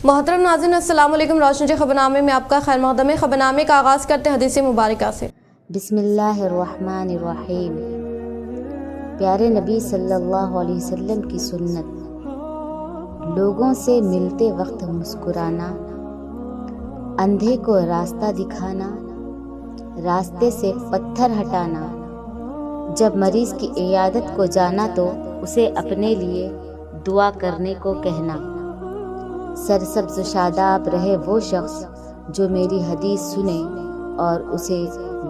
मोहतरम नाज़रीन, अस्सलाम वालेकुम। रोशनी खबरनामे में आपका खैर मक़दम है। खबरनामे का आगाज़ करते हैं हदीस मुबारका से। बिस्मिल्लाहिर्रहमानिर्रहीम। प्यारे नबी सल्लल्लाहु अलैहि वसल्लम की सुन्नत, लोगों से मिलते वक्त मुस्कुराना, अंधे को रास्ता दिखाना, रास्ते से पत्थर हटाना, जब मरीज़ की इयादत को जाना तो उसे अपने लिए दुआ करने को कहना। सरसब्ज़ शादाब रहे वो शख्स जो मेरी हदीस सुने और उसे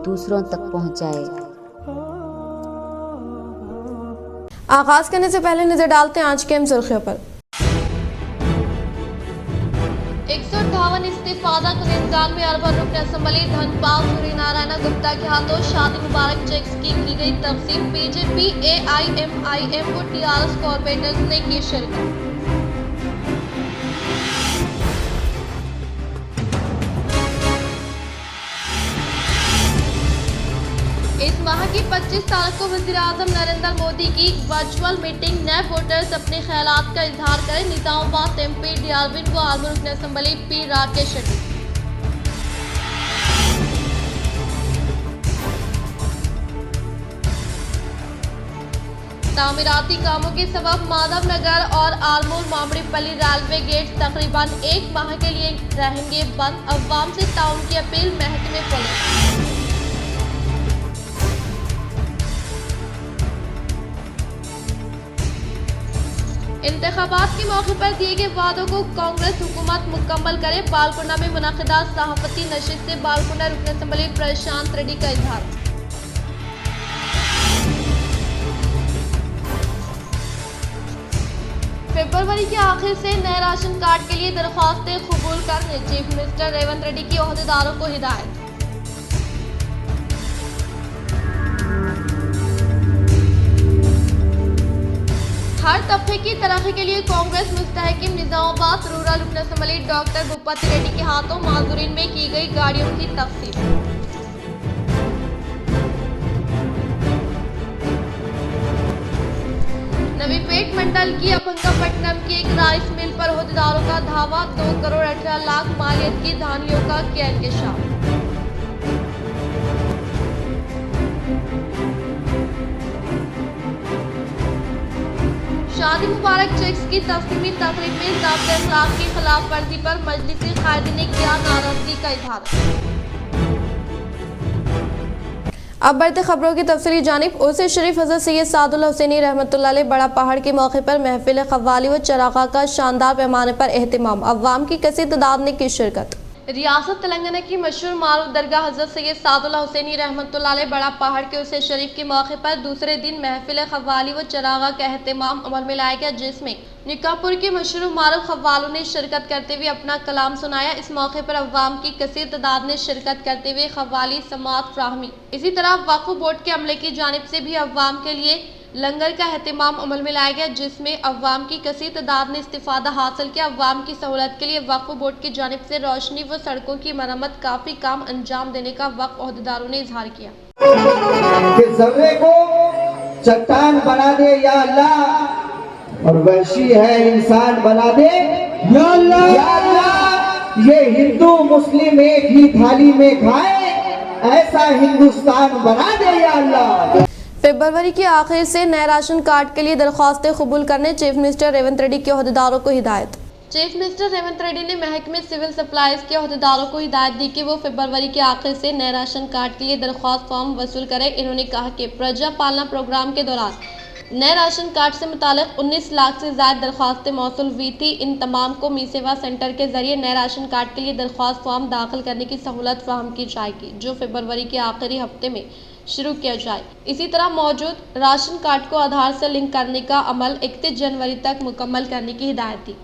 दूसरों तक पहुंचाए। आगाज़ करने से पहले नजर डालते हैं आज के अहम सुर्खियों पर। 158 इस्तीफादा कुन में अरबन रुकन असम्बली धनपाल सूर्यनारायण गुप्ता के हाथों शादी मुबारक चेक स्कीम की गई तकसीम। बीजेपी AIMIM को TRS कॉर्पोरेटर्स ने की शिरकत। इस माह की 25 तारीख को वज़ीर-ए-आज़म नरेंद्र मोदी की वर्चुअल मीटिंग नए वोटर्स अपने ख्यालात का इजहार करें। निजामाबाद MP DRविन व आर्मी रुकन असम्बली P राकेश रेड्डी। तामीराती कामों के सबब माधव नगर और आलमूर मामड़ीपल्ली रेलवे गेट तकरीबन 1 माह के लिए रहेंगे बंद। अवाम से ताउन की अपील। महकमे पुलिस। इंतखाबात के मौके पर दिए गए वादों को कांग्रेस हुकूमत मुकम्मल करे। बालकुंडा में मुनाकिदा सहाफती नशिस्त से बालकुंडा रुकन असम्बली प्रशांत रेड्डी का इजहार। फरवरी के आखिर से नए राशन कार्ड के लिए दरख्वास्तें कबूल करने चीफ मिनिस्टर रेवंत रेड्डी की ओहदेदारों को हिदायत। हर तबके की तरक्की के लिए कांग्रेस मुस्तहकिम। निजामाबाद रूरल रुकन असम्बली डॉक्टर भूपति रेड्डी के हाथों माजूरीन में की गई गाड़ियों की तकसीम। नवीपेट मंडल की अभंगापट्टनम की एक राइस मिल पर ओहदेदारों का धावा। 2 करोड़ 18 लाख मालियत की धानियों का किया इंकशाफ। शादी मुबारक चेक्स की तस्लीमी तकरीब में ज़ाब्ते अखलाक की खिलाफ वर्जी पर मजलिसी कायदीन ने किया नाराजगी का इजहार। अब बढ़ते खबरों की तफसीली जानिब। उर्से शरीफ हज़रत सैयद सादुल्लाह हुसैनी रहमतुल्लाह अलैह बड़ा पहाड़ के मौके पर महफिल क़व्वाली व चराग़ा का शानदार पैमाने पर एहतमाम। अवाम की कसीर तादाद ने की शिरकत। रियासत तेलंगाना की मशहूर मारूफ दरगाह हज़रत सैयद सादुल्लाह हुसैनी रहमतुल्लाह अलैह बड़ा पहाड़ के उर्से शरीफ के मौके पर दूसरे दिन महफिल क़व्वाली व चराग़ा का एहतमाम अमल में लाया गया, जिसमें निकापुर के मशहूर मारूफ क़व्वालों ने शिरकत करते हुए अपना कलाम सुनाया। इस मौके पर अवाम की कसीर तादाद ने शिरकत करते हुए क़व्वाली समात फ्राहमी। इसी तरह वक्फ बोर्ड के अमले की जानिब से भी अवाम के लिए लंगर का एहतमाम अमल में लाया गया, जिसमें अवाम की कसीर तादाद ने इस्तिफादा हासिल किया। अवाम की सहूलत के लिए वक्फ बोर्ड की जानिब से रोशनी व सड़कों की मरम्मत काफी काम अंजाम देने का वक्फ ओहदेदारों ने इजहार किया। ज़र्रे को चट्टान बना दे या अल्लाह, और वहशी है इंसान बना दे या अल्लाह। या अल्लाह, ये हिंदू मुस्लिम एक ही थाली में खाए, ऐसा हिंदुस्तान बना दे या अल्लाह। फरवरी के आखिर से नए राशन कार्ड के लिए दरख्वास्तें कबूल करने चीफ मिनिस्टर रेवंत रेड्डी के ओहदेदारों को हिदायत। चीफ मिनिस्टर रेवंत रेड्डी ने महकमे सिविल सप्लाईज के ओहदेदारों को हिदायत दी कि वो फरवरी के आखिर से नए राशन कार्ड के लिए दरख्वास्त फॉर्म वसूल करें। इन्होंने कहा कि प्रजा पालना प्रोग्राम के दौरान नए राशन कार्ड से मुतालिक 19 लाख से ज़्यादा दरख्वास्तें मौसूल हुई थी। इन तमाम को मी सेवा सेंटर के जरिए नए राशन कार्ड के लिए दरख्वास्त फॉर्म दाखिल करने की सहूलत फराहम की जाएगी, जो फरवरी के आखिरी हफ्ते में शुरू किया जाए। इसी तरह मौजूद राशन कार्ड को आधार से लिंक करने का अमल 31 जनवरी तक मुकम्मल करने की हिदायत दी।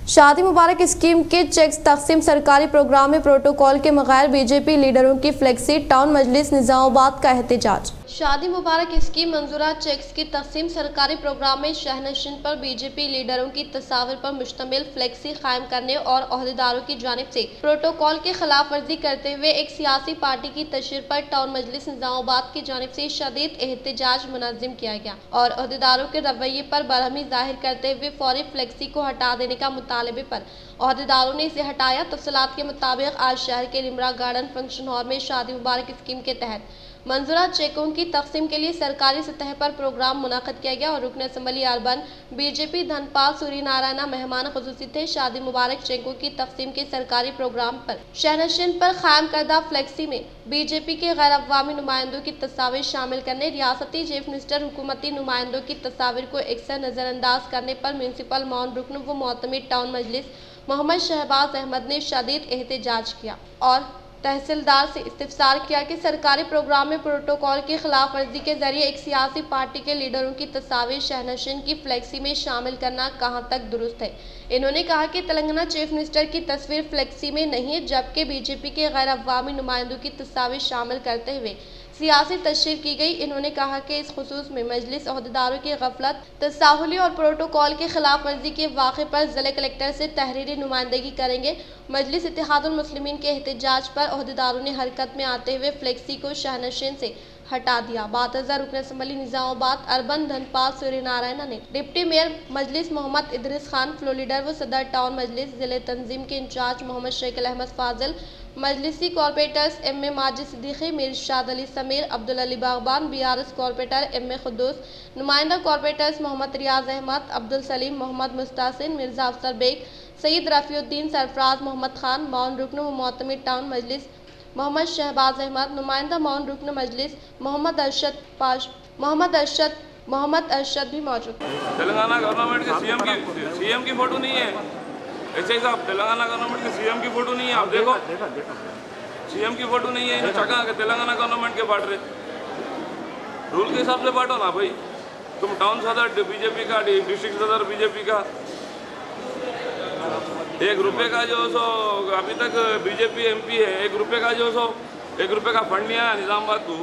शादी मुबारक स्कीम के चेक्स तकसीम। सरकारी प्रोग्राम में प्रोटोकॉल के बगैर बीजेपी लीडरों की फ्लेक्सी। टाउन मजलिस निजामाबाद का एहतजाज। शादी मुबारक स्कीम मंजूरा चेक्स की तकसीम सरकारी प्रोग्राम में शहनशीन पर बीजेपी लीडरों की तस्वीर पर मुश्तमिल फ्लेक्सी कायम करने और अहदेदारों की जानिब से प्रोटोकॉल की खिलाफ वर्जी करते हुए एक सियासी पार्टी की तशरीह पर टाउन मजलिस निजामाबाद की जानिब से शदीद एहतजाज मुनज़्ज़म किया गया और अहदेदारों के रवैये पर बरहमी जाहिर करते हुए फौरी फ्लेक्सी को हटा देने का मुतालबे पर अहदेदारों ने इसे हटाया। तफसीलात के मुताबिक आज शहर के लिमरा गार्डन फंक्शन हॉल में शादी मुबारक स्कीम के तहत मंजूरा चेकों की तकसीम के लिए सरकारी सतह पर प्रोग्राम मुनक़द किया गया और रुकन assembly urban BJP Dhanpal Suryanarayan मेहमान खुसूसी थे। शादी मुबारक चेकों की तकसीम के सरकारी प्रोग्राम पर शहनशीन पर कायम करदा फ्लेक्सी में बीजेपी के गैर अवामी नुमाइंदों की तस्वीर शामिल करने, रियासती चीफ मिनिस्टर, हुकूमती नुमाइंदों की तस्वीर को एकसर नज़रअंदाज करने पर म्यूनसिपल मौन रुकन व मोतमिद टाउन मजलिस मोहम्मद शहबाज अहमद ने शदीद एहतजाज किया और तहसीलदार से इस्तिफसार किया कि सरकारी प्रोग्राम में प्रोटोकॉल की खिलाफ वर्जी के जरिए एक सियासी पार्टी के लीडरों की तस्वीर शहनशीन की फ्लेक्सी में शामिल करना कहां तक दुरुस्त है। इन्होंने कहा कि तेलंगाना चीफ मिनिस्टर की तस्वीर फ्लेक्सी में नहीं है, जबकि बीजेपी के गैर अवामी नुमाइंदों की तस्वीर शामिल करते हुए सियासी तशरीह की गई। इन्होंने कहा कि इस खुसूस में मजलिस अहदेदारों की गफलत, तसाहुली और प्रोटोकॉल की खिलाफ वर्जी के वाक़े पर ज़िला कलेक्टर से तहरीरी नुमाइंदगी करेंगे। मजलिस इत्तेहादुल मुस्लिमीन के एहतजाज पर अहदेदारों ने हरकत में आते हुए फ्लेक्सी को शहनशीन से हटा दिया। बातज़ा रुकन असम्बली निजामाबाद अर्बन धनपाल सूर्यनारायण ने deputy mayor Majlis Mohammad Idris Khan, flow leader व सदर टाउन मजलिस, जिले तंजीम के इंचार्ज मोहम्मद शेखल अहमद फाजिल, मजलिसी कॉर्पोरेटर्स एम.ए. माजिद सिद्दीकी, मीर शाद अली समीर, अब्दुल अली बागबान, बीआरएस कॉर्पोरेटर एम.ए. खुद्दूस, नुमाइंदा कॉर्पोरेटर्स मोहम्मद रियाज अहमद, अब्दुल सलीम, मोहम्मद मुस्तासिन, मिर्जा अफसर बेग, सईद रफ़ीउद्दीन, सरफराज मोहम्मद खान, मौन रुकन व मोतमिद टाउन मजलिस मोहम्मद शहबाज अहमद, नुमाइंदा मौन रुकन मजलिस मोहम्मद अरशद भी मौजूद। तेलंगाना गवर्नमेंट के सीएम की फोटो नहीं है। ऐसे साहब, तेलंगाना गवर्नमेंट के सीएम की फोटो नहीं है। आप देखो, सीएम की फोटो नहीं है। चका के तेलंगाना गवर्नमेंट के बांट रहे, रूल के हिसाब से बांटो ना भाई। तुम टाउन सदर बीजेपी का, डिस्ट्रिक्ट सदर बीजेपी का, ₹1 का जो सो अभी तक बीजेपी एमपी है, ₹1 का जो सो ₹1 का फंड नहीं आया निजामाबाद को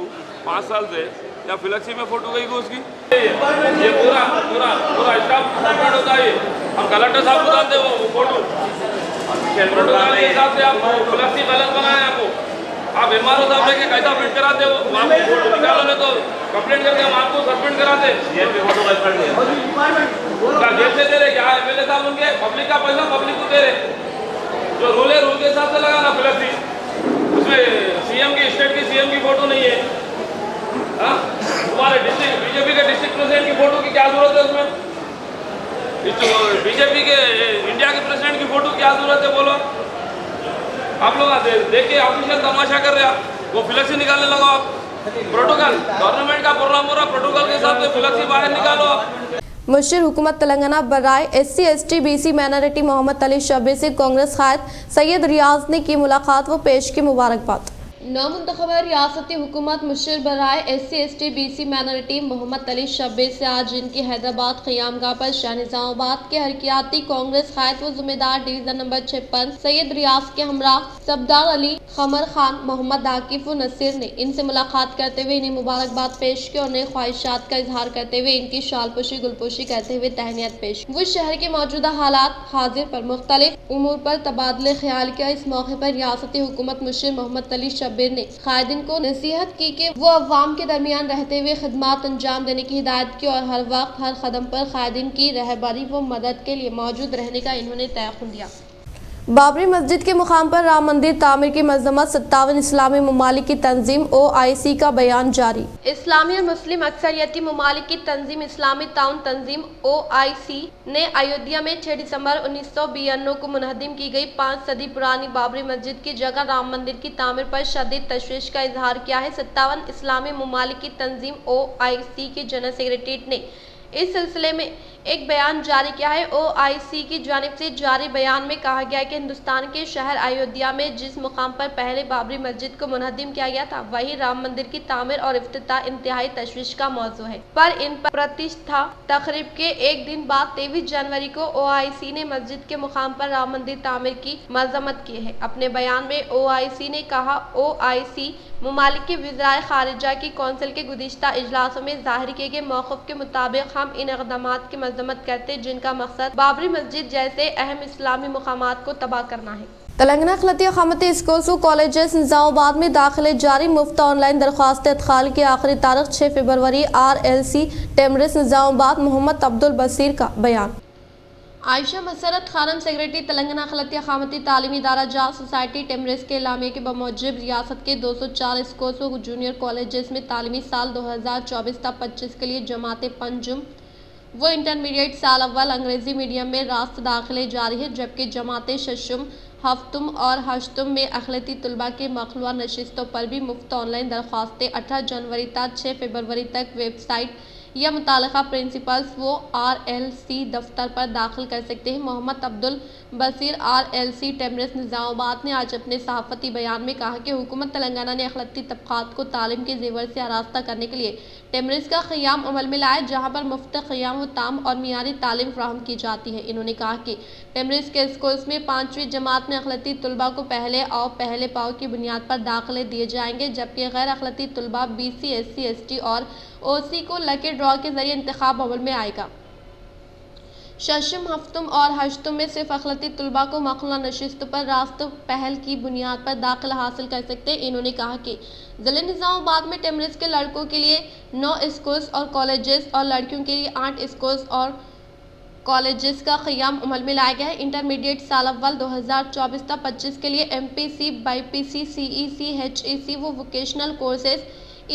5 साल से। या फ्लेक्सी में फोटो गई को उसकी, ये पूरा पूरा पूरा स्टाफ कंप्लीट होता है। हम कलेक्टर साहब को डालते वो फोटो प्रोटोकॉल के हिसाब से आप फ्लेक्सी गलत बनाए। आपको आप एमआरओ साहब लेके कैसा प्रिंट कराते हो, वहाँ पे फोटो निकालो नहीं तो कंप्लेंट करके हम आपको सस्पेंड कराते। जेल से दे रहे क्या एमएलए साहब उनके, पब्लिक का पैसा पब्लिक को दे रहे। जो रूल है रूल के हिसाब से लगाना फ्लेक्सी। उसमें सीएम की, स्टेट की सीएम की फोटो नहीं है। तुम्हारे डिस्ट्रिक्ट बीजेपी के डिस्ट्रिक्ट प्रेसिडेंट की फोटो की क्या जरूरत है उसमें? बीजेपी के इंडिया के प्रेसिडेंट की फोटो क्या जरूरत है बोलो? आप लोग देख के ऑफिशियल तमाशा कर रहे हैं। वो फ्लेक्सी निकालने लगो आप। प्रोटोकॉल गवर्नमेंट का प्रोग्राम हो रहा, प्रोटोकॉल के हिसाब से फ्लेक्सी बाहर निकालो आप। मुशीर हुकूमत तेलंगाना बराए SC ST BC minority Mohammed Ali Shabbir से कांग्रेस कायद सैयद रियाज ने की मुलाकात व पेश की मुबारकबाद। नौमुंतखब रियासती हुकूमत मुशीर बराए SC ST BC minority Mohammed Ali Shabbir से आज इनकी हैदराबाद क़यामगाह पर शाह निजामाबाद के हरकियाती कांग्रेस कायद व ज़िम्मेदार डिवीज़न नंबर 56 सैयद रियाज के हमरा सफदार अली, खमर खान, मोहम्मद आकिफ व नसीर ने इनसे मुलाकात करते हुए इन्हें मुबारकबाद पेश की और नए ख्वाहिशात का इजहार करते हुए इनकी शालपोशी गुलपोशी करते हुए तहनीत पेश की। वो शहर के मौजूदा हालात हाजिर पर मुख्तलिफ उमूर पर तबादले ख्याल किया। इस मौके पर रियासती हुकूमत मुशीर मोहम्मद अली शब्बीर ने कायदीन को नसीहत की कि वो अवाम के दरमियान रहते हुए खिदमत अंजाम देने की हिदायत की और हर वक्त हर कदम पर कायदीन की रहबरी व मदद के लिए मौजूद रहने का इन्होंने तयक़ुन दिया। बाबरी मस्जिद के मुकाम पर राम मंदिर तामीर की मजम्मत 57 इस्लामी ममालिक की तंजीम OIC का बयान जारी। इस्लामी और मुस्लिम अक्सरियती ममालिक की तंजीम इस्लामी ताउन तंजीम OIC ने अयोध्या में 6 दिसंबर 1992 को मुनहदिम की गई 5 सदी पुरानी बाबरी मस्जिद की जगह राम मंदिर की तामीर पर शदीद तशवीश का इजहार किया है। 57 इस्लामी ममालिक की तंजीम OIC के जनरल सेक्रेटरी ने इस सिलसिले में एक बयान जारी किया है। OIC की जानिब से जारी बयान में कहा गया है कि हिंदुस्तान के शहर अयोध्या में जिस मुकाम पर पहले बाबरी मस्जिद को मुनहदिम किया गया था, वही राम मंदिर की तामीर और इफ्तिताह इंतहाई तशवीश का मौजू है। पर इन पर प्रतिष्ठा तकरीब के एक दिन बाद 23 जनवरी को OIC ने मस्जिद के मुकाम पर राम मंदिर तामीर की मजम्मत की है। अपने बयान में OIC ने कहा, OIC मुमालिक के वज़राए ख़ारिजा की कौंसिल के गुज़िश्ता इजलासों में ज़ाहिर किए गए मौक़िफ़ के मुताबिक हम इन इक़दामात की मज़म्मत करते हैं जिनका मकसद बाबरी मस्जिद जैसे अहम इस्लामी मक़ामात को तबाह करना है। तेलंगाना अखिलती अक़ामती स्कूल्स व कॉलेजेस निज़ामाबाद में दाखिले जारी, मुफ्त ऑनलाइन दरख्वास्त इदखाल की आखिरी तारीख 6 फरवरी। RLC टेमरिस निज़ामाबाद मोहम्मद अब्दुल बसीर का बयान। आयशा मसरत खानम सेक्रेटरी तेलंगाना अखिलती अक़ामती तालीमी इदारा जात सोसाइटी टेमरिस के एलामिया के बमूजिब रियासत के 204 स्कूल्स व जूनियर कॉलेजेस में तालीमी साल 2024-25 के लिए जमात पंजुम वो इंटरमीडिएट साल अव्वल अंग्रेज़ी मीडियम में रास्त दाखिले जारी है, जबकि जमात शशुम, हफ्तुम और हश्तुम में अखिलती तलबा के मखलूआ नशिस्तों पर भी मुफ्त ऑनलाइन दरख्वास्तें 18 जनवरी तक 6 फरवरी तक वेबसाइट या मुतालिका प्रिंसिपल्स वो RLC दफ्तर पर दाखिल कर सकते हैं। मोहम्मद अब्दुल बसीर RLC टेमरिस निज़ामाबाद ने आज अपने सहाफ़ती बयान में कहा कि हुकूमत तेलंगाना ने अखिलती तबक़ात को तालीम के ज़ेवर से आरास्ता करने के लिए टेमरिस का क़याम अमल में लाया, जहाँ पर मुफ्त क़याम व ताम और मियारी तालीम फ़राहम की जाती है। इन्होंने कहा कि टेमरिस के स्कूल्स में 5वीं जमात में अखिलती तलबा को पहले पाव की बुनियाद पर दाखिले दिए जाएंगे, जबकि गैर अखिलती तलबा BC SC ST और OC को लकी ड्रॉ के जरिए इंतखाब अमल में आएगा। शशुम, हफ्तुम और हश्तुम में सिर्फ अखिलती तलबा को मखलूआ नशिस्तों पर रास्त पहल की बुनियाद पर दाखिला हासिल कर सकते हैं। इन्होंने कहा कि ज़िले निज़ामाबाद में टेमरिस के लड़कों के लिए 9 स्कूल्स और कॉलेजेस और लड़कियों के लिए 8 स्कूल्स और कॉलेजेस का क़याम अमल में लाया गया है। इंटरमीडिएट साल अव्वल 2024-25 के लिए MPC, BPC, CEC, HEC वो वोकेशनल कोर्सेज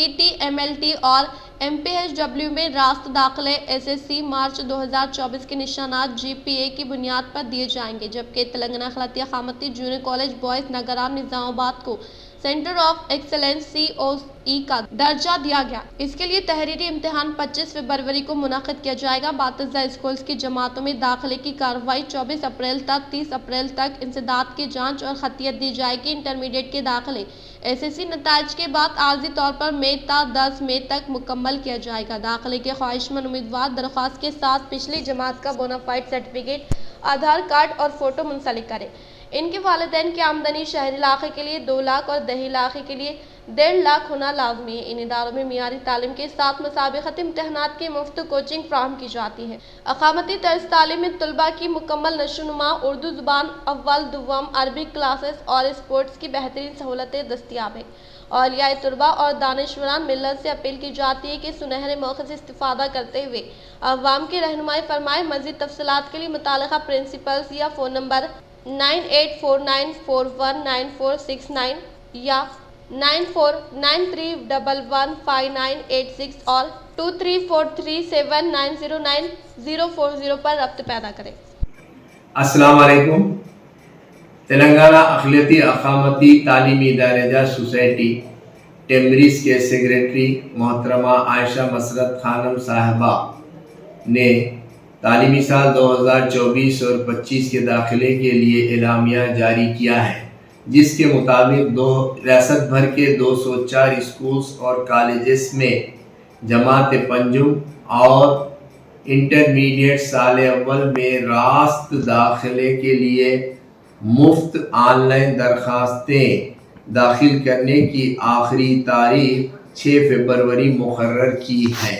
ET, MLT और MPHW में रास्त दाखिले SSC मार्च 2024 के निशानात GPA की बुनियाद पर दिए जाएंगे, जबकि तेलंगाना अखिलती अक़ामती junior college boys Nagaram Nizamabad को सेंटर ऑफ एक्सेलेंस COE का दर्जा दिया गया। इसके लिए तहरीरी इम्तिहान 25 फरवरी को मुनक़िद किया जाएगा। बातिज़ा स्कूल्स की जमातों में दाखिले की कार्रवाई 24 अप्रैल तक 30 अप्रैल तक इंसदाद की जांच और खतियत दी जाएगी। इंटरमीडिएट के दाखिले SSC नताइज के बाद आर्जी तौर पर मई ता 10 मई तक मुकम्मल किया जाएगा। दाखिले के ख्वाहिशमंद उम्मीदवार दरख्वास्त के साथ पिछली जमात का बोनाफाइड सर्टिफिकेट, आधार कार्ड और फ़ोटो मुंसलिक करें। इनके वालिदैन की आमदनी शहरी इलाके के लिए 2 लाख और दही इलाके के लिए 1.5 लाख होना लाजमी है। इन इदारों में मियारी तालीम के साथ मुसाबिक़ती इम्तहानात की मुफ्त कोचिंग फ्राहम की जाती है। अक़ामती तर्ज तालीम में तलबा की मुकम्मल नशोनुमा, उर्दू ज़ुबान अव्वल दुव्वम, अरबिक क्लासेस और स्पोर्ट्स की बेहतरीन सहूलतें दस्तियाब हैं। औलिया तलबा और दानिशवरान मिल्लत से अपील की जाती है कि सुनहरे मौके से इस्तिफ़ादा करते हुए अवाम की रहनुमाई फरमाएँ। मज़ीद तफ़सीलात के लिए मुतालिका प्रिंसिपल्स या फ़ोन नंबर 9849419469 या 9493115986 और 2343790940 पर रब्त पैदा करें। अस्सलाम वालेकुम। तेलंगाना अखिलती अक़ामती तालीमी इदारा सोसाइटी टेमरिस के सेक्रेटरी मोहतरमा आयशा मसरत खानम साहिबा ने तालीमी साल 2024 और 25 के दाखिले के लिए एलामिया जारी किया है, जिसके मुताबिक रियासत भर के 204 स्कूल्स और कॉलेजेस में जमात पंजुम और इंटरमीडिएट साल अव्वल में रास्त दाखिले के लिए मुफ्त ऑनलाइन दरख्वास्तें दाखिल करने की आखिरी तारीख 6 फरवरी मुकर्रर की है।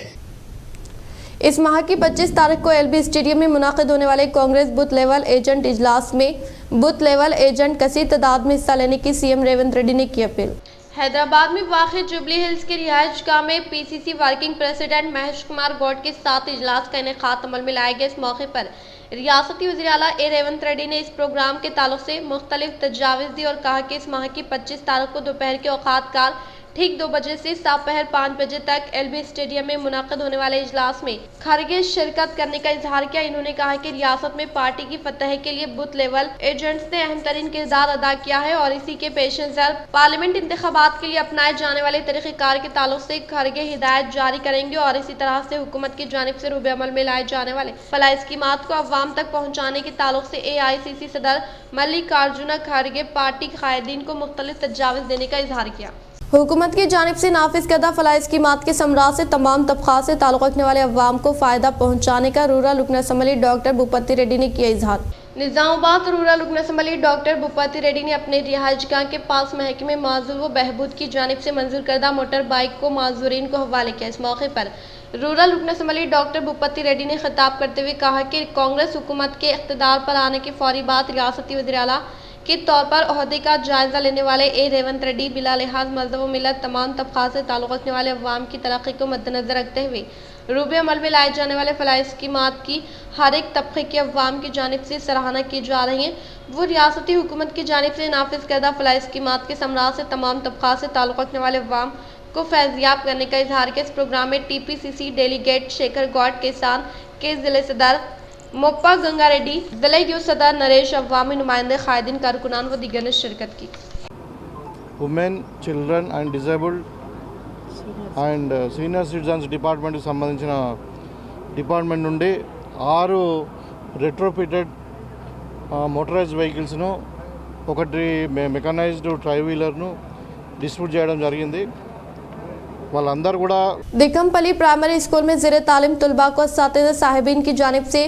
इस माह की 25 तारीख को LB स्टेडियम में मुनाकिद होने वाले कांग्रेस बूथ लेवल एजेंट इजलास में बूथ लेवल एजेंट कसीर तादाद में हिस्सा लेने की CM रेवंत रेड्डी ने की अपील। हैदराबाद में वाक़ जुबली हिल्स की रिहाइश गाह में PCC working president Mahesh Kumar Goud के साथ इजलास का इनेकाद अमल में लाए गए। इस मौके पर रियासती वज़ीर आला रेवंत रेड्डी ने इस प्रोग्राम के ताल्लुक से मुख्तलिफ तजावीज़ दी और कहा कि इस माह की 25 तारीख को दोपहर के औकात कार ठीक 2 बजे से दोपहर 5 बजे तक LB स्टेडियम में मुनाकिद होने वाले इजलास में खारिज शिरकत करने का इजहार किया। इन्होंने कहा कि रियासत में पार्टी की फतह के लिए बूथ लेवल एजेंट्स ने अहम तरीन किरदार अदा किया है और इसी के पेश नज़र पार्लियामेंट इंतखाबात के लिए अपनाए जाने वाले तरीक़ेकार के ताल्लुक से खारिज हिदायत जारी करेंगे और इसी तरह से हुकूमत की जानिब से रूबे अमल में लाए जाने वाले फलाह स्कीमात को अवाम तक पहुँचाने के ताल्लुक से AICC सदर मल्लिकार्जुन खड़गे पार्टी कायदीन को मुख्तलिफ तजावीज़ देने का इजहार किया। हुकूमत की जानिब से नाफिज करदा फलाह स्कीमात के समराज से तमाम तबका से ताल्लुक़ रखने वाले अवाम को फ़ायदा पहुँचाने का रूरल रुकन असम्बली डॉक्टर भूपति रेड्डी ने किया इजहार। निजामाबाद रूरल रुकन असम्बली डॉक्टर भूपति रेड्डी ने अपने रिहायशगाह के पास महकमे माजूर व बहबूद की जानिब से मंजूर करदा मोटर बाइक को माजूरीन को हवाले किया। इस मौके पर रूरल रुकन असम्बली डॉक्टर भूपति रेड्डी ने खिताब करते हुए कहा कि कांग्रेस हुकूमत के इख्तिदार पर आने की फौरी बाद रियासती वज़ीर आला के तौर पर ओहदे का जायजा लेने वाले रेवंत रेड्डी बिला लिहाज मज़हब व मिलत तमाम तबका से ताल्लुक़ रखने वाले अवाम की तरक्की को मद्देनजर रखते हुए रूबे अमल में लाए जाने वाले फलाह स्कीमात की हर एक तबके के अवाम की जानिब से सराहना की जा रही है। वो रियासती हुकूमत की जानिब से नाफिज करदा फलाह स्कीमात के समराज से तमाम तबका से ताल्लुक़ रखने वाले अवाम को फैज़याब करने का इजहार किया। इस प्रोग्राम में TPCC डेलीगेट शेखर गौड किसान के ज़िले सदर मोप्पा गंगा रेड्डी, ज़िले युवा सदर नरेश, अवामी नुमाइंदे, कायदीन, कारकुनान व दीगर ने शिरकत की। Women children and disabled and senior citizens డిపార్ట్మెంట్కి సంబంధించిన డిపార్ట్మెంట్ నుండి 6 రెట్రోఫిటెడ్ మోటరైజ్డ్ వెహికల్స్ను, 1 మెకనైజ్డ్ ట్రై వీలర్ను డిస్ట్రిబ్యూట్ చేయడం జరిగింది। వాళ్ళందరూ కూడా दिकमपली प्राइमरी स्कूल में ज़ेरे तालीम तलबा को असातिज़ा साहिबीन की जानिब से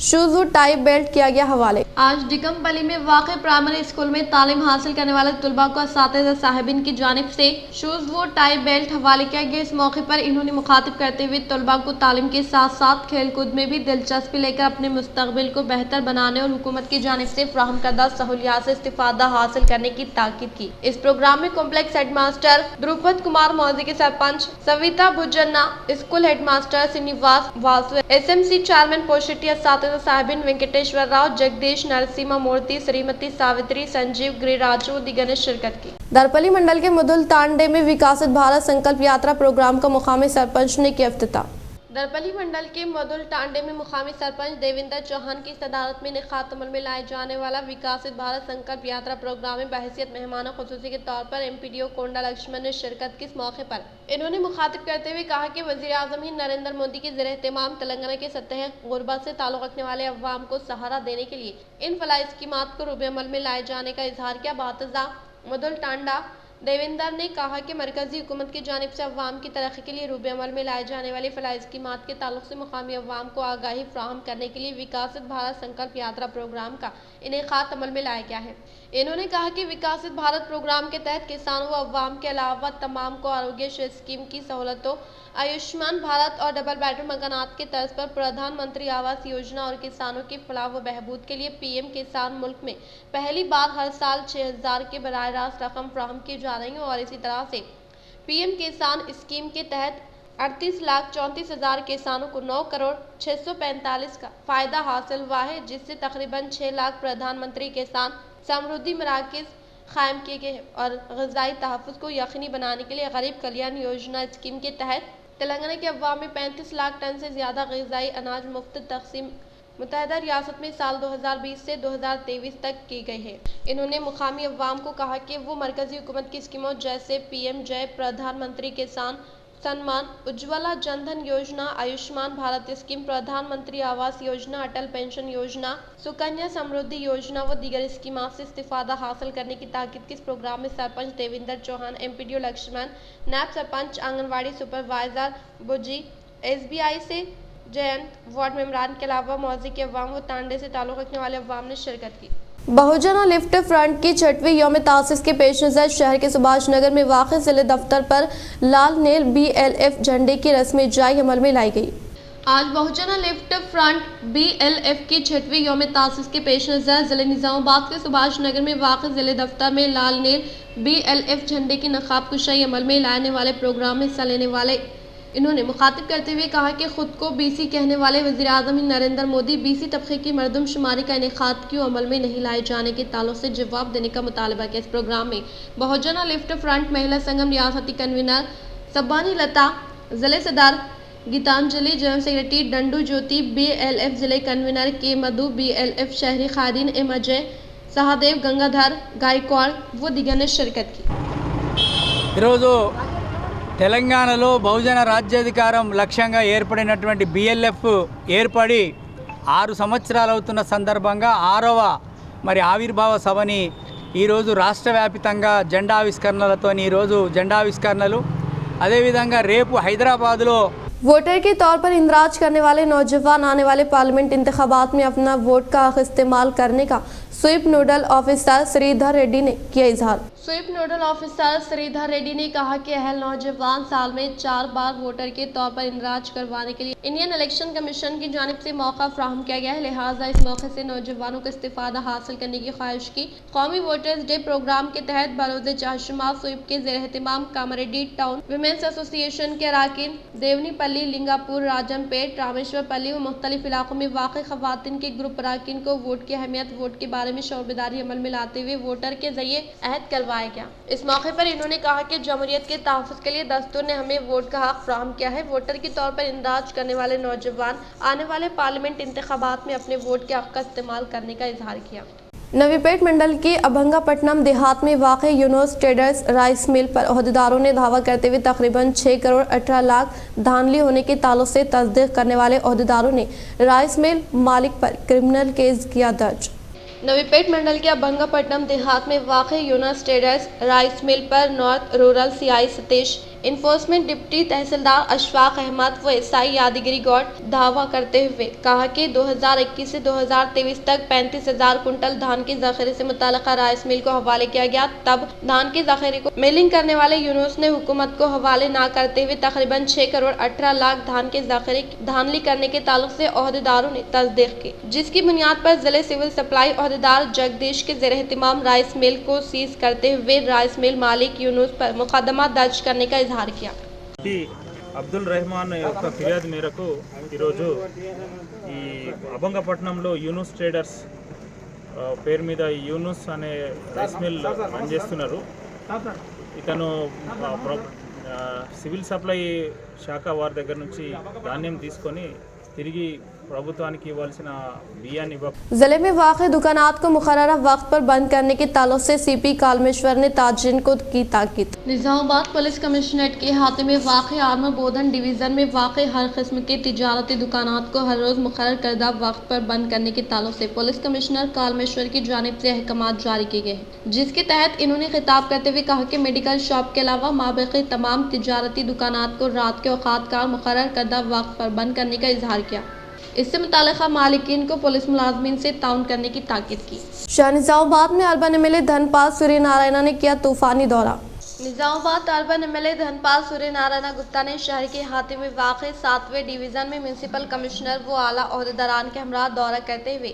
शूज़ व टाई बेल्ट किया गया हवाले। आज दिकमपली में वाक़ प्राइमरी स्कूल में तालीम हासिल करने वाले तलबा को असातिज़ा साहिबीन की जानिब से शूज़ व टाई बेल्ट हवाले किया गया। इस मौके पर इन्होंने मुखातिब करते हुए तलबा को तालीम के साथ साथ खेल कूद में भी दिलचस्पी लेकर अपने मुस्तकबिल को बेहतर बनाने और हुकूमत की जानिब से फ्राहम करदा सहूलियात से इस्तिफादा हासिल करने की ताकीद की। इस प्रोग्राम में कॉम्प्लेक्स हेडमास्टर द्रुपद कुमार मौजी के sarpanch Savita Bhujanna, school headmaster Srinivas Vasu, SMC chairman Poshetty, असातिज़ा साहिबीन वेंकटेश्वर राव, जगदीश, नरसिम्हा मूर्ति, श्रीमती सावित्री, संजीव, गिरिराजू दीगर ने शिरकत की। दरपली मंडल के मुदुल तांडे में विकसित भारत संकल्प यात्रा प्रोग्राम का मुकामी सरपंच ने किया इफ्तिताह। दरपली मंडल के मदुल टांडे में मुकामी सरपंच देविंदर चौहान की सदारत में निखात अमल में लाए जाने वाला विकसित भारत संकल्प यात्रा प्रोग्राम में बहैसियत मेहमान खुसूसी के तौर पर MPDO कोंडा लक्ष्मण ने शिरकत की। इस मौके पर इन्होंने मुखातिब करते हुए कहा कि वज़ीर आज़म ही नरेंद्र मोदी के ज़ेर एहतमाम तेलंगाना के सतह गुरबत से ताल्लुक़ रखने वाले अवाम को सहारा देने के लिए इन फलाह स्कीमात को रूबे अमल में लाए जाने का इजहार किया। बातज़ा मदुल टांडा देवेंदर ने कहा कि मरकजी हुकूमत की जानिब से अवाम की तरक्की के लिए रूबे अमल में लाए जाने वाली फलाह स्कीमात के ताल्लुक से मुकामी अवाम को आगाही फ्राहम करने के लिए विकसित भारत संकल्प यात्रा प्रोग्राम का इनेकाद अमल में लाया गया है। इन्होंने कहा कि विकसित भारत प्रोग्राम के तहत किसानों व अवाम के अलावा तमाम को आरोग्य स्कीम की सहूलतों, आयुष्मान भारत और डबल बेडरूम मकानात के तर्ज पर प्रधानमंत्री आवास योजना और किसानों की फलाह व बहबूद के लिए PM किसान मुल्क में पहली बार हर साल 6000 के बराह रास्त रकम फ्राहम की जा रही है और इसी तरह से PM किसान स्कीम के तहत 38,34,000 किसानों को 9 करोड़ 645 का फ़ायदा हासिल हुआ है, जिससे तकरीबन 6 लाख प्रधानमंत्री किसान समृद्धि मराकज़ कायम किए गए हैं और ग़िज़ाई तहफ़्फ़ुज़ को यकीनी बनाने के लिए गरीब कल्याण योजना स्कीम के तहत तेलंगाना के अवाम में 35 लाख टन से ज़्यादा ग़िज़ाई अनाज मुफ्त तकसीम मुत्तहिदा रियासत में साल 2020 से 2023 तक की गई है। इन्होंने मुकामी अवाम को कहा कि वो मरकज़ी हुकूमत की स्कीमों जैसे PM जय, प्रधानमंत्री किसान सम्मान, उज्ज्वला जनधन योजना, आयुष्मान भारत स्कीम, प्रधानमंत्री आवास योजना, अटल पेंशन योजना, सुकन्या समृद्धि योजना व दीगर स्कीमात से इस्तिफादा हासिल करने की ताकीद की। इस प्रोग्राम में सरपंच देविंदर चौहान, MPDO लक्ष्मण, नायब सरपंच, आंगनवाड़ी सुपरवाइजर बुजी, SBI से जयंत, वार्ड मेंबरान के अलावा मौजी के अवाम व तांडे से ताल्लुक़ रखने वाले अवाम ने शिरकत की। बहुजन लिफ्ट फ्रंट की 6वीं यौम तासीस के पेश नज़र शहर के सुभाष नगर में वाक़ ज़िले दफ्तर पर लाल नील BLF झंडे की रस्म इजराई अमल में लाई गई। आज बहुजन लिफ्ट फ्रंट BLF की 6वीं यौम तासीस के पेश नज़र ज़िले निज़ामाबाद के सुभाष नगर में वाक़ ज़िले दफ्तर में लाल नील BLF झंडे की नक़ाब कुशाई अमल में लाने वाले प्रोग्राम में हिस्सा लेने वाले इन्होंने मुखातिब करते हुए कहा कि खुद को BC कहने वाले वज़ीर आज़म नरेंद्र मोदी BC तबके की मरदमशुमारी का इनेकाद क्यों अमल में नहीं लाए जाने के ताल्लुक से जवाब देने का मुतालबा किया। इस प्रोग्राम में बहुजन लिफ्ट फ्रंट महिला संगम रियासती कन्वीनर सब्बानी लता, ज़िले सदर गीतांजलि, जनरल सेक्रेटरी डंडू ज्योति, BLF ज़िले कन्वीनर के मधु, BLF शहरी खादीन M अजय, सहदेव, गंगाधर गायकवाड़ व दीगर ने शिरकत की। తెలంగాణలో బహుజన రాజ్యాధికారం లక్ష్యంగా ఏర్పడినటువంటి BLF ఏర్పడి 6 సంవత్సరాలు అవుతున్న సందర్భంగా 6వ ఆవిర్భావ సభని ఈరోజు రాష్ట్ర వ్యాపితంగా జెండావిష్కరణలతో ఈరోజు జెండావిష్కరణలు అదేవిధంగా రేపు హైదరాబాదులో वोटर के तौर पर इंदराज करने वाले नौजवान आने वाले पार्लियामेंट इंतखाबात में अपना वोट का हक इस्तेमाल करने का SVEEP nodal officer Sridhar Reddy ने किया इजहार। SVEEP nodal officer Sridhar Reddy ने कहा कि अहल नौजवान साल में 4 बार वोटर के तौर पर इंदराज करवाने के लिए इंडियन इलेक्शन कमीशन की जानिब से मौका फ्राहम किया गया है, लिहाजा इस मौके से नौजवानों को इस्तिफादा हासिल करने की ख्वाहिश की। कौमी वोटर्स डे प्रोग्राम के तहत बरोज़ चाशुमा स्वीप के ज़ेर एहतमाम कामारेड्डी टाउन विमेंस एसोसिएशन के अराकीन देवनीपल्ली, लिंगापुर, राजमपेट, रामेश्वरपल्ली व मुख्तलिफ इलाकों में वाक़ ख़वातीन के ग्रुप अराकीन को वोट की अहमियत, वोट के बारे में शऊर बेदारी अमल में लाते हुए वोटर के जरिए अहद करवाया गया। इस मौके पर इन्होंने कहा कि जमहूरियत के तहफ़्फ़ुज़ के लिए दस्तूर ने हमें वोट का हक फ्राहम किया है। वोटर के तौर पर इंदराज करने वाले नौजवान आने वाले पार्लियामेंट इंतखाबात में अपने वोट के हक का इस्तेमाल करने का इजहार किया। नवीपेट मंडल के अभंगापट्टनम देहात में वाक़े यूनोस ट्रेडर्स राइस मिल पर अहदेदारों ने दावा करते हुए तकरीबन 6 करोड़ 18 लाख धांधली होने के ताल्लुक से तस्दीक करने वाले अहदेदारों ने राइस मिल मालिक पर क्रिमिनल केस किया दर्ज। नवीपेट मंडल के अभंगापट्टनम देहात में वाक़े यूनस ट्रेडर्स राइस मिल पर north rural CI Satish, enforcement deputy tahsildar Ashfaq Ahmed व एसआई यादगिरी गौड़ दावा करते हुए कहा कि 2021 से 2023 तक 35,000 कुंटल धान के जखीरे से मुतल्लिका राइस मिल को हवाले किया गया। तब धान के जखीरे को मिलिंग करने वाले यूनुस ने हुकूमत को हवाले न करते हुए तकरीबन 6 करोड़ 18 लाख धान के जखीरे धानली करने के ताल्लुक से अहदेदारों ने तस्दीक की, जिसकी बुनियाद पर जिले सिविल सप्लाई अहदेदार जगदीश के ज़ेर एहतमाम राइस मिल को सीज करते हुए राइस मिल मालिक यूनुस पर मुकदमा दर्ज करने का इजहार किया। అబ్దుల్ రెహమాన్ యొక్క ఫిర్యాదు మేరకు ఈరోజు ఈ అభంగపట్నంలో యూనుస్ ట్రేడర్స్ పేరు మీద యూనుస్ అనే రైస్ మిల్ రన్ చేస్తున్నారు. ఇతను సివిల్ సప్లై శాఖ వారి దగ్గర నుంచి ధాన్యం తీసుకొని తిరిగి ప్రభుత్వానికి ఇవ్వాల్సిన బియ్యాన్ని जिले में वाक़े दुकानात को मुकर्ररा वक्त पर बंद करने के ताल्लुक से सीपी कालमेश्वर ने ताजिरीन को की ताकीद। निजामाबाद पुलिस कमिश्नरेट के हाथे में वाक़े आर्मर बोधन डिवीज़न में वाक़े हर किस्म के तिजारती दुकानात को हर रोज़ मुकर्रर करदा वक्त पर बंद करने के ताल्लुक से पुलिस कमिश्नर कालमेश्वर की जानिब से अहकामात जारी किए गए हैं, जिसके तहत इन्होंने खिताब करते हुए कहा कि मेडिकल शॉप के अलावा माबाकी तमाम तिजारती दुकानात को रात के औकात का मुकर्रर करदा वक्त पर बंद करने का इजहार किया। इससे मुतालिका मालिकीन को पुलिस मुलाजमीन से ताउन करने की ताकीद की। निजामाबाद में अर्बन एमएलए धनपाल सूर्यनारायण ने किया तूफानी दौरा। निजामाबाद अर्बन एमएलए धनपाल सूर्यनारायण गुप्ता ने शहर के हाथे में वाक़े 7वें डिवीज़न में म्यूनसिपल कमिश्नर व आला अहदेदारान के हमरा दौरा करते हुए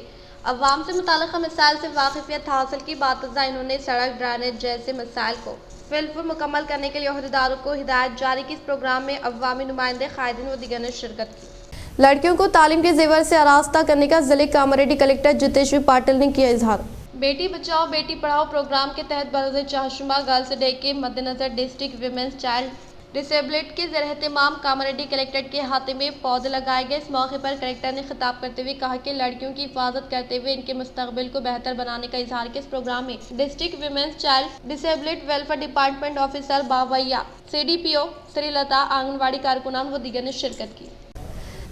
अवाम से मुतालिका मसाइल से वाकिफियत हासिल की। बातज़ा इन्होंने सड़क, ड्रेनेज जैसे मसाइल को फिलहाल मुकम्मल करने के लिए अहदेदारों को हिदायत जारी की। इस प्रोग्राम में अवामी नुमाइंदे, कायदीन व दीगर ने शिरकत की। लड़कियों को तालीम के जेवर से आरास्ता करने का जिले कामारेड्डी कलेक्टर जितेश्वर पाटिल ने किया इजहार। बेटी बचाओ बेटी पढ़ाओ प्रोग्राम के तहत बरोज़ चाशुमा गर्ल्स डे के मद्देनजर डिस्ट्रिक्ट विमेंस चाइल्ड डिसेबल्ड के ज़ेर एहतमाम कामारेड्डी कलेक्ट्रेट के हाथे में पौधे लगाए गए। इस मौके पर कलेक्टर ने खिताब करते हुए कहा कि लड़कियों की हिफाजत करते हुए इनके मुस्तकबिल को बेहतर बनाने का इजहार किया। इस प्रोग्राम में district women's child disabled welfare department officer Bavaiah, CDPO Srilatha, anganwadi कारकुनान व दीगर ने शिरकत की।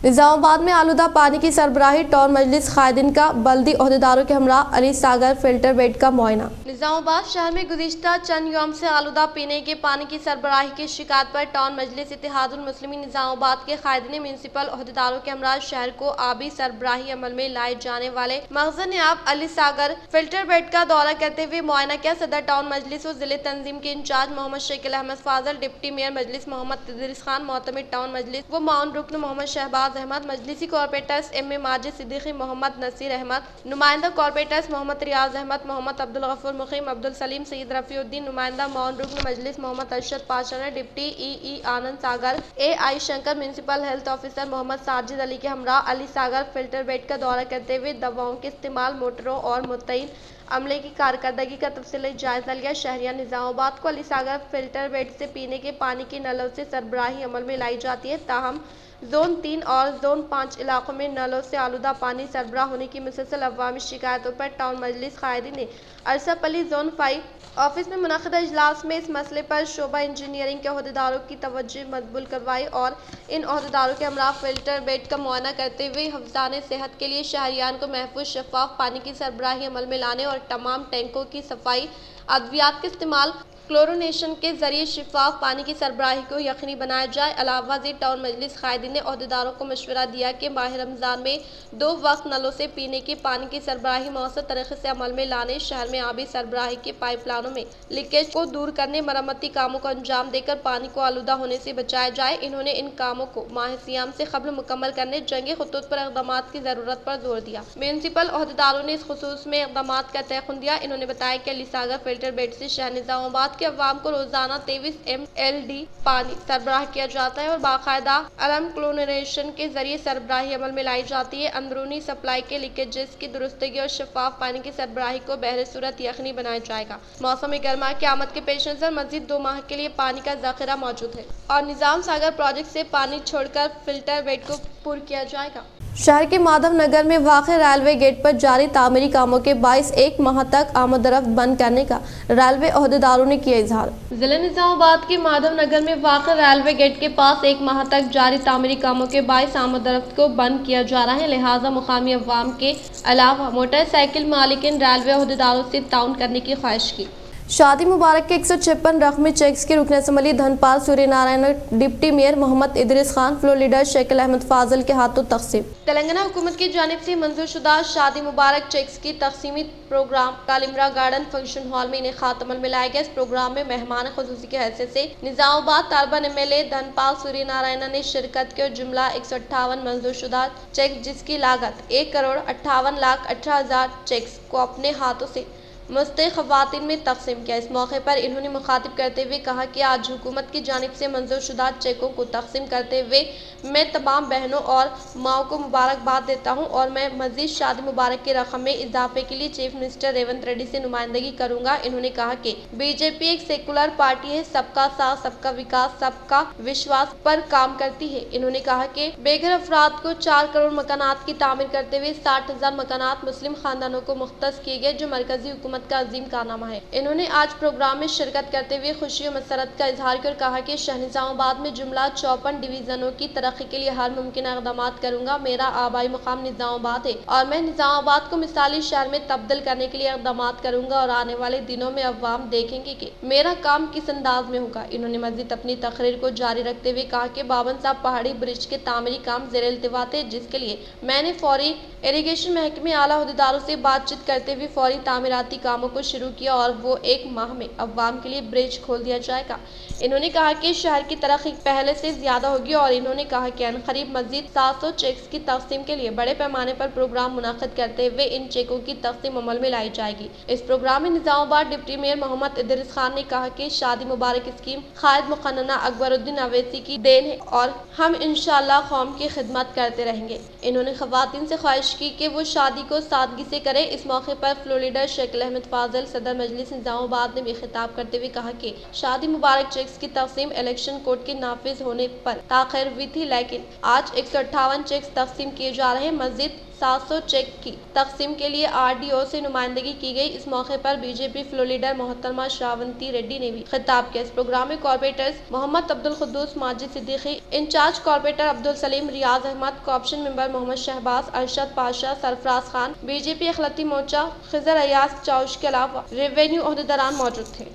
निजामाबाद में आलूदा पानी की सरबराही टाउन मजलिस कायदीन का बल्दी अहदेदारों के हमरा अली सागर फिल्टर बेड का मुआयना। निजामाबाद शहर में गुज़िश्ता चंद यौम से आलूदा पीने के पानी की सरबराही की शिकायत पर टाउन मजलिस इत्तेहादुल मुस्लिमीन निजामाबाद के कायदीन म्यूनसिपल अहदेदारों के हमरा शहर को आबी सरबराही अमल में लाए जाने वाले मखज़न याब अली सागर फिल्टर बेड का दौरा करते हुए मुआयना किया। सदर टाउन मजलिस और जिले तंजीम के incharge Mohammed Shakeel Ahmed Fazal, deputy mayor Majlis Mohammed Tadrees Khan, मोहतमिद टाउन मजलिस व माउन रुकन मोहम्मद शहबाज अहमद, मजलिसी corporators M A Majid Siddiqui, Mohammed Naseer Ahmed, नुमाइंदा कॉर्पोरेटर्स मोहम्मद रियाज अहमद, मोहम्मद अब्दुल गफूर मुकीम, अब्दुल सलीम, सईद रफीउद्दीन, नुमाइंदा मौन रुकन मजलिस मोहम्मद अरशद पाशाना, deputy E Anand Sagar, AI Shankar, municipal health officer Mohammed Sajid Ali के हमरा अली सागर फिल्टर बेड का दौरा करते हुए दवाओं के इस्तेमाल, मोटरों और मुतय्यन अमले की कारकर्दगी का तफसीली जायजा लिया। शहरिया निजामाबाद को अली सागर फिल्टर बेड से पीने के पानी की नलों से सरबराही अमल में लाई जाती है, ताहम जोन 3 और जोन 5 इलाकों में नलों से आलूदा पानी सरबराह होने की मुसलसल अवामी शिकायतों पर टाउन मजलिस कायदीन ने अरसापल्ली जोन 5 ऑफिस में मुनक़िदा इजलास में इस मसले पर शोबा इंजीनियरिंग के अहदेदारों की तवज्जो मकबूल करवाई और इन अहदेदारों के हमरा फिल्टर बेड का मुआयना करते हुए हिफ्ज़ान सेहत के लिए शहरियान को महफूज शफाफ पानी की सरबराही अमल में लाने और तमाम टैंकों की सफाई, अद्वियात के इस्तेमाल, क्लोरोनेशन के जरिए शिफाफ पानी की सरबराही को यकीनी बनाया जाए। अलावा ज़ी टाउन मजलिस कायदीन ने अहदेदारों को मशवरा दिया कि माह रमज़ान में 2 वक्त नलों से पीने के पानी की सरबराही मौसर तरीके से अमल में लाने, शहर में आबी सरबराही के पाइपलाइनों में लीकेज को दूर करने, मरम्मती कामों को अंजाम देकर पानी को आलूदा होने से बचाया जाए। इन्होंने इन कामों को माह सियाम से कबल मुकम्मल करने, जंगी खुतूत पर इक़दाम की ज़रूरत पर जोर दिया। म्यूनसिपल अहदेदारों ने इस खुसूस में इक़दाम का तयक़ुन दिया। इन्होंने बताया कि अली सागर फिल्टर बेड से शहर निज़ामाबाद के अवाम को रोजाना 23 MLD पानी सरबराह किया जाता है और बाकायदा अलम क्लोरिनेशन के जरिए सरबराही अमल में लाई जाती है। अंदरूनी सप्लाई के लीकेजेस की दुरुस्तगी और शफाफ पानी की सरबराही को बहर सूरत यकीनी बनाया जाएगा। मौसम गर्मा की आमद के पेश नजर मजीद 2 माह के लिए पानी का जखीरा मौजूद है और निजाम सागर प्रोजेक्ट से पानी छोड़कर फिल्टर बेड को पुर किया जाएगा। शहर के माधव नगर में वाक़ रेलवे गेट पर जारी तामीरी कामों के बाइस 1 माह तक आमदरफ्त बंद करने का रेलवे अहदेदारों ने किया इजहार। जिले निजामाबाद के माधव नगर में वाक़ रेलवे गेट के पास 1 माह तक जारी तामीरी कामों के बाइस आमदरफ्त को बंद किया जा रहा है, लिहाजा मुकामी अवाम के अलावा मोटरसाइकिल मालिकिन रेलवे अहदेदारों से ताउन करने की ख्वाहिश की। शादी मुबारक के 156 रकमी चेक्स की रुकन assembly Dhanpal Surya Narayana, deputy mayor Mohammed Idris Khan, floor leader Shakeel Ahmed Fazil के हाथों तकसीम। तेलंगाना हुकूमत की जानिब से मंजूर शुदा शादी मुबारक चेक्स की तकसीमी प्रोग्राम कालिमरा गार्डन फंक्शन हॉल में इनेकाद अमल में लाया गया। इस प्रोग्राम में मेहमान खुसूसी की हैसियत से निजामाबाद तारबन MLA धनपाल सूर्य नारायण ने शिरकत की और जुमला 158 मंजूर शुदा चेक जिसकी लागत 1,58,18,000 चेक्स को अपने हाथों से मुस्तहिक़ ख़वातीन में तकसीम किया। इस मौके पर इन्होंने मुखातिब करते हुए कहा कि आज हुकूमत की जानिब से मंजूर शुदा चेकों को तकसीम करते हुए मैं तमाम बहनों और माओं को मुबारकबाद देता हूं और मैं मज़ीद शादी मुबारक की रकम में इजाफे के लिए चीफ मिनिस्टर रेवंत रेड्डी से नुमाइंदगी करूंगा। इन्होंने कहा कि BJP एक सेकुलर पार्टी है, सबका साथ, सबका विकास, सबका विश्वास पर काम करती है। इन्होंने कहा कि बेघर अफराद को 4 करोड़ मकानात की तामीर करते हुए 60,000 मकानात मुस्लिम खानदानों को मुख्तस किए गए, जो मरकजी हुकूमत का अजीम कारनामा है। इन्होंने आज प्रोग्राम में शिरकत करते हुए खुशी और मसरत का इजहार किया और कहा कि शहर निजामाबाद में जुमला 54 डिवीजनों की तरक्की के लिए हर मुमकिन इक़दाम करूंगा। मेरा आबाई मुकाम निजामाबाद है और मैं निजामाबाद को मिसाली शहर में तब्दील करने के लिए इक़दाम करूंगा और आने वाले दिनों में अवाम देखेंगे कि मेरा काम किस अंदाज में होगा। इन्होंने मजीद अपनी तकरीर को जारी रखते हुए कहा कि बावन साहब पहाड़ी ब्रिज के तामीरी काम ज़ेर इल्तिवा थे, जिसके लिए मैंने फौरी इरिगेशन महकमे आला अहदेदारों से बातचीत करते हुए फौरी तामीराती कामों को शुरू किया और वो 1 माह में अवाम के लिए ब्रिज खोल दिया जाएगा। इन्होंने कहा कि शहर की तरक्की पहले से ज्यादा होगी और इन्होंने कहा कि अनकरीब मजीद 700 चेक्स की तकसीम के लिए बड़े पैमाने पर प्रोग्राम मुनाकिद करते हुए इन चेकों की तकसीम अमल में लाई जाएगी। इस प्रोग्राम में निजामाबाद डिप्टी मेयर मोहम्मद इदरीस खान ने कहा कि शादी मुबारक स्कीम कायद मुकन्ना अकबरुद्दीन अवैसी की देन है और हम इंशाअल्लाह कौम की खिदमत करते रहेंगे। इन्होंने खवातीन से ख्वाहिश की कि वो शादी को सादगी से करें। इस मौके पर फ्लोर लीडर शकील अहमद फाजिल, सदर मजलिस निजामाबाद ने भी खिताब करते हुए कहा कि शादी मुबारक चेक्स की तकसीम इलेक्शन कोड के नाफिज होने पर ताखिर हुई थी, लेकिन आज 158 चेक्स तकसीम किए जा रहे हैं। मजीद 700 चेक की तकसीम के लिए RDO से नुमाइंदगी की गई। इस मौके पर BJP फ्लोर लीडर मोहतरमा श्रावंती रेड्डी ने भी खिताब किया। इस प्रोग्राम में corporators Mohammed Abdul Khuddus, Majid Siddiqui, incharge corporator Abdul Salim, Riyaz Ahmed, cooption member Mohammed Shahbaz, Arshad Pasha, Sarfaraz Khan, BJP अखिलती मोर्चा खिजर अयाज चाउश के अलावा रेवेन्यू अहदेदारान मौजूद थे।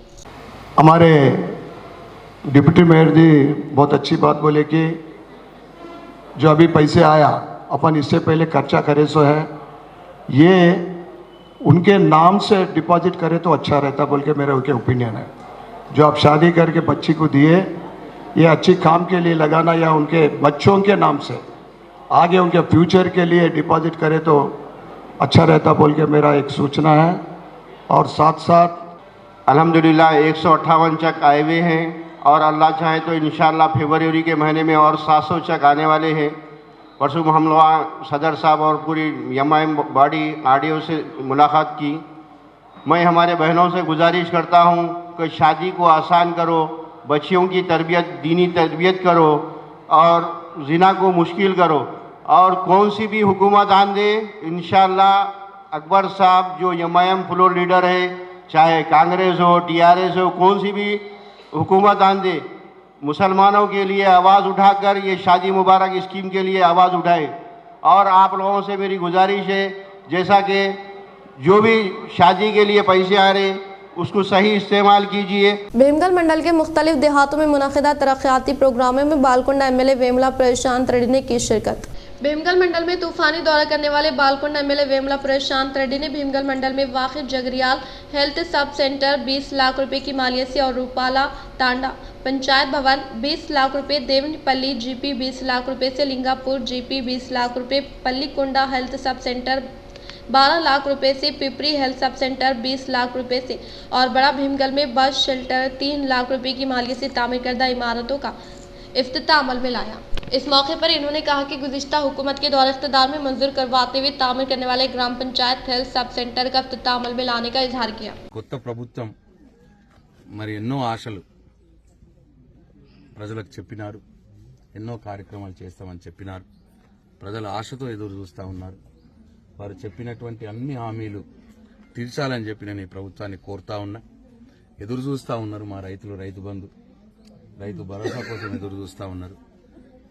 हमारे डिप्टी मेयर जी बहुत अच्छी बात बोले कि जो अभी पैसे आया अपन इससे पहले खर्चा करे सो है, ये उनके नाम से डिपॉजिट करे तो अच्छा रहता बोल के मेरा उनके ओपिनियन है। जो आप शादी करके बच्ची को दिए, ये अच्छी काम के लिए लगाना या उनके बच्चों के नाम से आगे उनके फ्यूचर के लिए डिपॉजिट करे तो अच्छा रहता बोल के मेरा एक सूचना है। और साथ साथ अल्हम्दुलिल्लाह 158 चेक आए हुए हैं और अल्लाह चाहे तो इंशाअल्लाह फरवरी के महीने में और 700 चेक आने वाले हैं। परसों हम लोग सदर साहब और पूरी MIM बॉडी RDO से मुलाकात की। मैं हमारे बहनों से गुजारिश करता हूं कि शादी को आसान करो, बच्चियों की तरबियत, दीनी तरबियत करो और जिना को मुश्किल करो। और कौन सी भी हुकूमत आन दे, इंशाअल्लाह अकबर साहब जो एमआईएम फ्लोर लीडर है, चाहे कांग्रेस हो, टीआरएस हो, कौन सी भी हुकूमत आन दे, मुसलमानों के लिए आवाज़ उठाकर ये शादी मुबारक स्कीम के लिए आवाज़ उठाए। और आप लोगों से मेरी गुजारिश है, जैसा कि जो भी शादी के लिए पैसे आ रहे उसको सही इस्तेमाल कीजिए। भीमगल मंडल के मुख्तलिफ देहातों में मुनक़िदा तरक्याती प्रोग्रामों में बालकुंडा एमएलए वेमला प्रशांत रेड्डी ने की शिरकत। भीमगल मंडल में तूफानी दौरा करने वाले बालकुंड एमएलए वेमला प्रशांत रेड्डी ने भीमगल मंडल में वाक़ जगरियाल हेल्थ सब सेंटर 20 लाख रुपए की मालियत से और रूपाला तांडा पंचायत भवन 20 लाख रुपए, देवनपल्ली जीपी 20 लाख रुपए से, लिंगापुर जीपी 20 लाख रुपए, पल्लीकुंडा हेल्थ सब सेंटर 12 लाख रुपए से, Pipri health sub centre 20 lakh रुपए से और बड़ा भीमगल में बस शेल्टर 3 लाख रुपए की मालियत से तामीर करदा इमारतों का इफ्तिताह अमल में लाया। इस मौके पर इन्होंने कहा कि गुज़िश्ता हुकूमत के दौर इख्तिदार में मंजूर करवाते हुए तामीर करने वाले ग्राम पंचायत हेल्थ सब सेंटर का इफ्तिताह अमल में लाने का इजहार किया। కొత్త ప్రభుత్వం మరి ఎన్నో ఆశలు ప్రజలకు చెప్పినారు, ఎన్నో కార్యక్రమాలు చేస్తామని చెప్పినారు, ప్రజల ఆశతో ఎదురు చూస్తూ ఉన్నారు। వారు చెప్పినటువంటి అన్ని హామీలు తీర్చాలని చెప్పి నేను ఈ ప్రభుత్వాన్ని కోరుతా ఉన్నా। ఎదురు చూస్తూ ఉన్నారు మా రైతులు, రైతు బంధు, రైతు భరోసా కోసం ఎదురు చూస్తూ ఉన్నారు।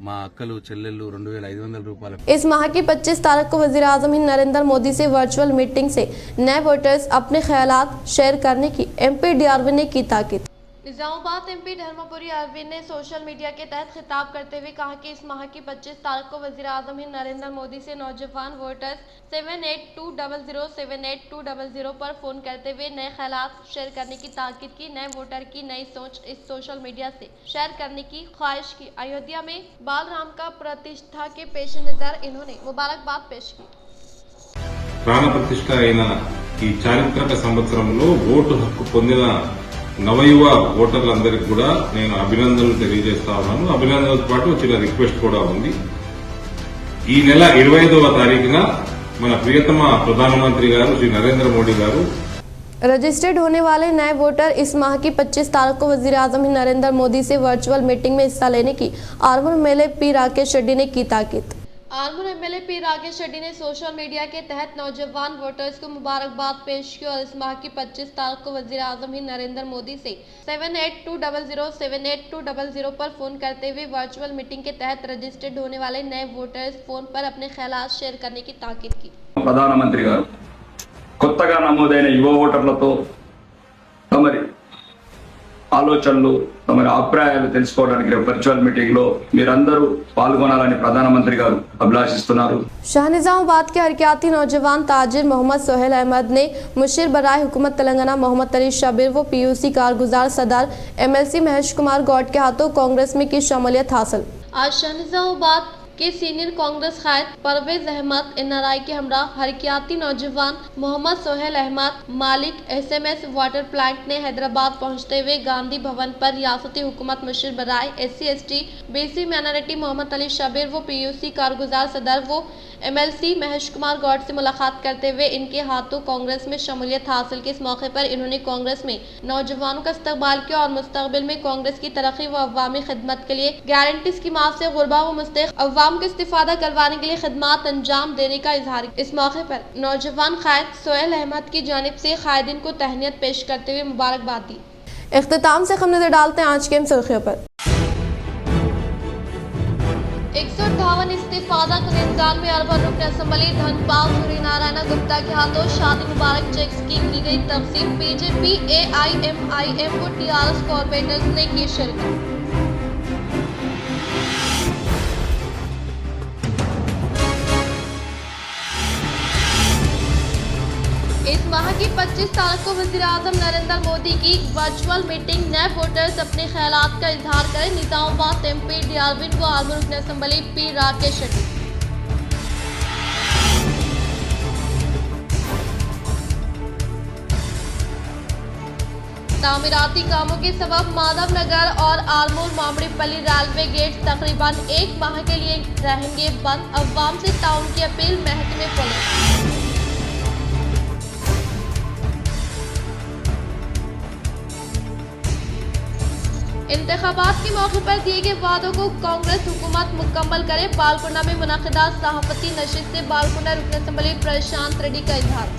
మా అక్కలు చెల్లెళ్ళు 2500 రూపాయల। इस माह की 25 तारीख को वज़ीर आज़म हिंद नरेंद्र मोदी से वर्चुअल मीटिंग से नए वोटर्स अपने ख्यालात शेयर करने की एमपी डीआरवी ने की ताकीद। निजामाबाद एमपी धर्मपुरी अरविंद ने सोशल मीडिया के तहत खिताब करते हुए कहा कि इस माह की 25 तारीख को वज़ीर आज़म हिंद नरेंद्र मोदी से नौजवान वोटर्स 7820082000 पर फ़ोन करते हुए नए ख्यालात शेयर करने की ताकीद की। नए वोटर की नई सोच इस सोशल मीडिया से शेयर करने की ख्वाहिश की। अयोध्या में बाल राम का प्रतिष्ठा के पेश नज़र इन्होंने मुबारकबाद पेश की। ప్రాణ ప్రతిష్ఠ అయిన ఈ చారిత్రక సంవత్సరంలో ఓటు హక్కు పొందిన నవయువ ఓటర్లందరికీ కూడా నేను అభినందనలు తెలియజేస్తా ఉన్నాను। అభినందనలతో పాటు చిన్న రిక్వెస్ట్ కూడా ఉంది। ఈ నెల 25వ తారీఖున మన ప్రియతమ ప్రధానమంత్రి గారు శ్రీ నరేంద్ర మోడీ గారు रजिस्टर्ड होने वाले नए वोटर इस माह की 25 तारीख को वज़ीर आज़म हिंद नरेंद्र मोदी से वर्चुअल मीटिंग में हिस्सा लेने की आरमूर एमएलए पी राकेश रेड्डी ने की ताकीद। आरमूर एमएलए पी राकेश रेड्डी ने सोशल मीडिया के तहत नौजवान वोटर्स को मुबारकबाद पेश की और इस माह की 25 तारीख को वज़ीर आज़म हिंद नरेंद्र मोदी से 7820082000 पर फ़ोन करते हुए वर्चुअल मीटिंग के तहत रजिस्टर्ड होने वाले नए वोटर्स फ़ोन पर अपने ख्यालात शेयर करने की ताकीद की। ప్రధానమంత్రి గారు కొత్తగా నమోదైన యువ ఓటర్లతో తమరి ఆలోచనలు, తమరి అభిప్రాయాలు తెలుసుకోవడానికి వర్చువల్ మీటింగ్ లో మీరందరూ పాల్గొనాలని ప్రధానమంత్రి గారు అభిలాషిస్తున్నారు। शाहनिजामाबाद के हरकियाती नौजवान ताजिर मोहम्मद सोहेल अहमद ने मुशीर बराए हुकूमत तेलंगाना मोहम्मद अली शबीर व पीयूसी कारगुजार सदर एमएलसी महेश कुमार गौड के हाथों कांग्रेस में की शमूलियत हासिल। आज शाहनिजामाबाद के सीनियर कांग्रेस कायद परवेज अहमद एनआरआई के हमरा हरकियाती नौजवान मोहम्मद सोहेल अहमद मालिक एसएमएस वाटर प्लांट ने हैदराबाद पहुंचते हुए गांधी भवन पर रियासती हुकूमत मुशीर बराए SC ST BC minority Mohammed Ali Shabbir वो पीयूसी कारगुजार सदर वो एमएलसी महेश कुमार गौड से मुलाकात करते हुए इनके हाथों कांग्रेस में शमूलियत हासिल की। इस मौके पर इन्होंने कांग्रेस में नौजवानों का इस्तकबाल किया और मुस्तकबिल में कांग्रेस की तरक्की व अवामी खिदमत के लिए गारंटी स्कीमात से गुरबा व मुस्तक अवाम को इस्तिफादा करवाने के लिए खिदमात अंजाम देने का इजहार। इस मौके पर नौजवान कायद सोहेल अहमद की जानिब से कायदीन को तहनीत पेश करते हुए मुबारकबाद दी। इख्तिताम से हम नजर डालते हैं आज के इन सुर्खियों पर। 158 इस्तीफादा को 99 अरब रुपए असम्बली धनपाल सूर्य नारायण गुप्ता के हाथों शादी मुबारक चेक्स की गई तकसीम। बीजेपी AIMIM व TRS कॉर्पोरेटर्स ने की शिरकत। इस माह की 25 तारीख को वज़ीर आज़म नरेंद्र मोदी की वर्चुअल मीटिंग नए वोटर्स अपने ख्यालात का इजहार करें। निजामाबाद एमपी डीआरवी व आरमूर रुकन असम्बली पी राकेश रेड्डी। तामीराती कामों के सबब माधव नगर और आरमूर मामड़ीपल्ली रेलवे गेट तकरीबन 1 माह के लिए रहेंगे बंद। अवाम से ताउन की अपील महकमे पुलिस। इन इंतखाबात के मौके पर दिए गए वादों को कांग्रेस हुकूमत मुकम्मल करे। बालकुंडा में मुनक़िदा सहाफ़ती नशिस्त से बालकुंडा रुकन असम्बली प्रशांत रेड्डी का इजहार।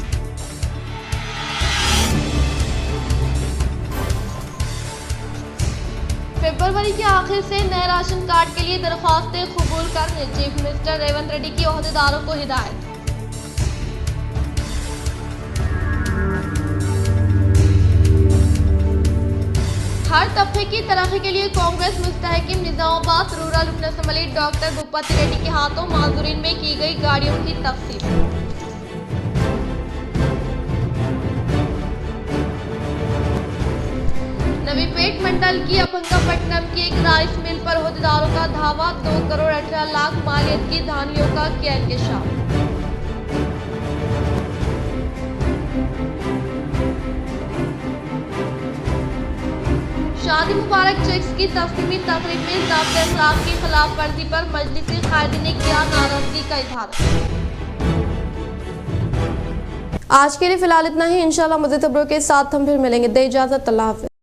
फरवरी के आखिर से नए राशन कार्ड के लिए दरख्वास्तें कबूल करने चीफ मिनिस्टर रेवंत रेड्डी की ओहदेदारों को हिदायत। हर तबके की तरक्की के लिए कांग्रेस मुस्तहकिम निजामाबाद रूरल रुकन असम्बली डॉक्टर भूपति रेड्डी के हाथों माजूरीन में की गई गाड़ियों की तकसीम। नवीपेट मंडल की अभंगापट्टनम की एक राइस मिल पर ओहदेदारों का धावा। 2 करोड़ 18 लाख मालियत की धानियों का किया इंकशाफ। शादी मुबारक चेक्स की तस्लीमी तकरीब में ज़ाब्ते अखलाक की खिलाफ वर्जी पर मजलिसी कायदीन ने किया नाराजगी का इजहार। आज के लिए फिलहाल इतना ही। इंशाल्लाह मज़ीद खबरों के साथ हम फिर मिलेंगे। दे इजाज़त, अल्लाह हाफ़िज़।